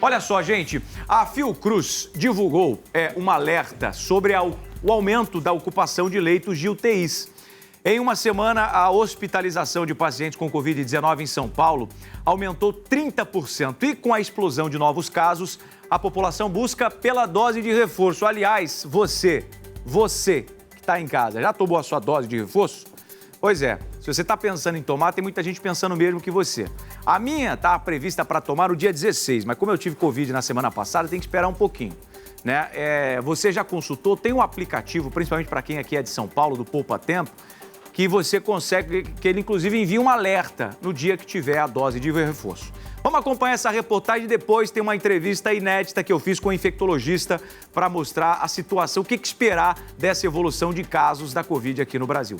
Olha só, gente, a Fiocruz divulgou um alerta sobre o aumento da ocupação de leitos de UTIs. Em uma semana, a hospitalização de pacientes com Covid-19 em São Paulo aumentou 30%. E com a explosão de novos casos, a população busca pela dose de reforço. Aliás, você que está em casa, já tomou a sua dose de reforço? Pois é, se você está pensando em tomar, tem muita gente pensando mesmo que você. A minha está prevista para tomar no dia 16, mas como eu tive Covid na semana passada, tem que esperar um pouquinho. Né? Você já consultou? Tem um aplicativo, principalmente para quem aqui é de São Paulo, do Poupa Tempo, que você consegue, que ele inclusive envia um alerta no dia que tiver a dose de reforço. Vamos acompanhar essa reportagem, depois tem uma entrevista inédita que eu fiz com um infectologista para mostrar a situação, o que esperar dessa evolução de casos da Covid aqui no Brasil.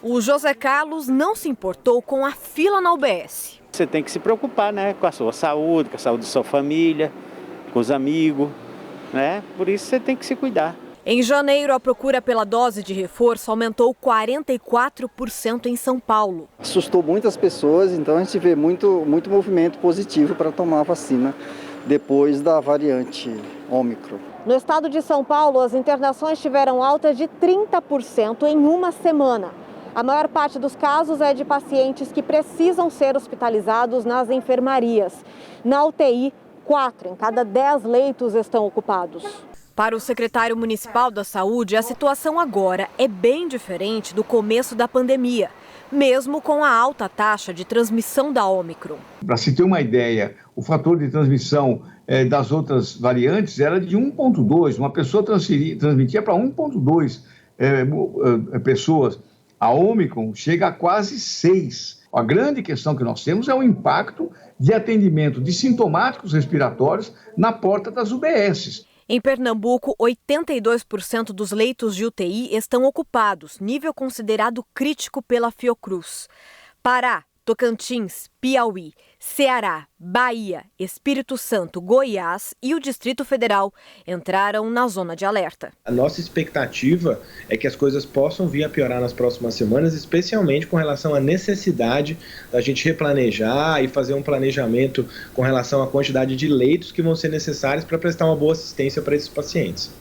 O José Carlos não se importou com a fila na UBS. Você tem que se preocupar, né, com a sua saúde, com a saúde da sua família, com os amigos, né? Por isso você tem que se cuidar. Em janeiro, a procura pela dose de reforço aumentou 44% em São Paulo. Assustou muitas pessoas, então a gente vê muito movimento positivo para tomar a vacina depois da variante Ômicron. No estado de São Paulo, as internações tiveram alta de 30% em uma semana. A maior parte dos casos é de pacientes que precisam ser hospitalizados nas enfermarias. Na UTI, 4 em cada 10 leitos estão ocupados. Para o secretário municipal da Saúde, a situação agora é bem diferente do começo da pandemia, mesmo com a alta taxa de transmissão da Ômicron. Para se ter uma ideia, o fator de transmissão das outras variantes era de 1,2. Uma pessoa transmitia para 1,2 pessoas. A Ômicron chega a quase 6. A grande questão que nós temos é o impacto de atendimento de sintomáticos respiratórios na porta das UBSs. Em Pernambuco, 82% dos leitos de UTI estão ocupados, nível considerado crítico pela Fiocruz. Pará, Tocantins, Piauí, Ceará, Bahia, Espírito Santo, Goiás e o Distrito Federal entraram na zona de alerta. A nossa expectativa é que as coisas possam vir a piorar nas próximas semanas, especialmente com relação à necessidade da gente replanejar e fazer um planejamento com relação à quantidade de leitos que vão ser necessários para prestar uma boa assistência para esses pacientes.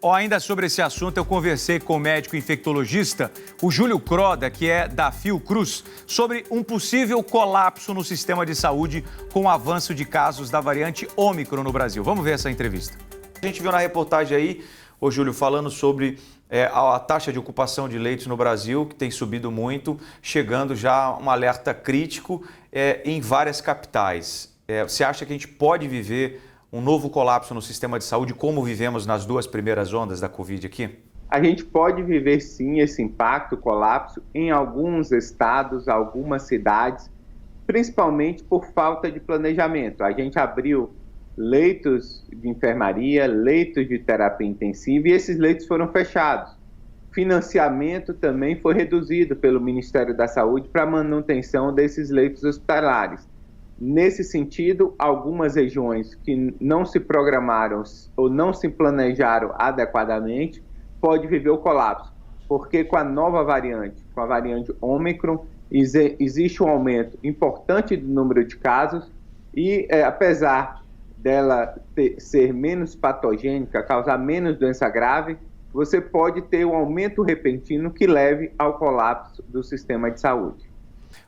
Ainda sobre esse assunto, eu conversei com o médico infectologista, o Júlio Croda, que é da Fiocruz, sobre um possível colapso no sistema de saúde com o avanço de casos da variante Ômicron no Brasil. Vamos ver essa entrevista. A gente viu na reportagem aí, ô Júlio, falando sobre a taxa de ocupação de leitos no Brasil, que tem subido muito, chegando já a um alerta crítico em várias capitais. Você acha que a gente pode viver um novo colapso no sistema de saúde, como vivemos nas 2 primeiras ondas da Covid aqui? A gente pode viver sim esse impacto, colapso, em alguns estados, algumas cidades, principalmente por falta de planejamento. A gente abriu leitos de enfermaria, leitos de terapia intensiva e esses leitos foram fechados. Financiamento também foi reduzido pelo Ministério da Saúde para a manutenção desses leitos hospitalares. Nesse sentido, algumas regiões que não se programaram ou não se planejaram adequadamente, pode viver o colapso, porque com a nova variante, com a variante Ômicron, existe um aumento importante do número de casos e, apesar dela ser menos patogênica, causar menos doença grave, você pode ter um aumento repentino que leve ao colapso do sistema de saúde.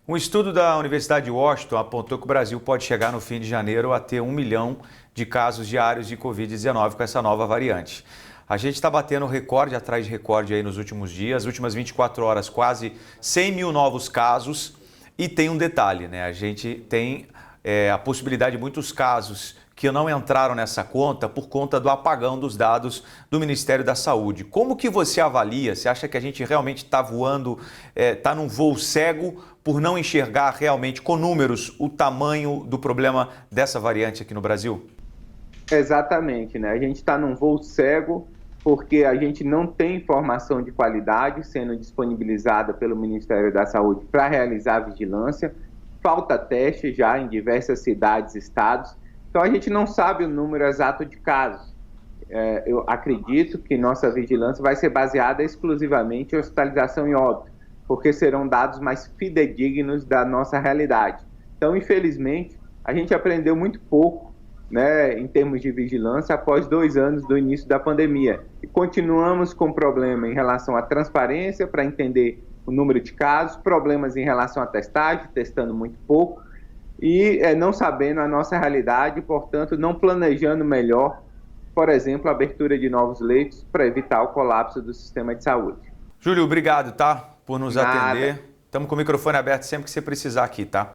Um estudo da Universidade de Washington apontou que o Brasil pode chegar no fim de janeiro a ter 1 milhão de casos diários de Covid-19 com essa nova variante. A gente está batendo recorde atrás de recorde aí nos últimos dias, últimas 24 horas, quase 100 mil novos casos. E tem um detalhe, né? A gente tem a possibilidade de muitos casos que não entraram nessa conta por conta do apagão dos dados do Ministério da Saúde. Como que você avalia? Você acha que a gente realmente está voando, está num voo cego por não enxergar realmente com números o tamanho do problema dessa variante aqui no Brasil? Exatamente, né? A gente está num voo cego porque a gente não tem informação de qualidade sendo disponibilizada pelo Ministério da Saúde para realizar a vigilância. Falta teste já em diversas cidades e estados. Então, a gente não sabe o número exato de casos. Eu acredito que nossa vigilância vai ser baseada exclusivamente em hospitalização e óbito, porque serão dados mais fidedignos da nossa realidade. Então, infelizmente, a gente aprendeu muito pouco né, em termos de vigilância após 2 anos do início da pandemia. E continuamos com problema em relação à transparência para entender o número de casos, problemas em relação à testagem, testando muito pouco, e não sabendo a nossa realidade, portanto, não planejando melhor, por exemplo, a abertura de novos leitos para evitar o colapso do sistema de saúde. Júlio, obrigado, tá? Por nos atender. Estamos com o microfone aberto sempre que você precisar aqui, tá?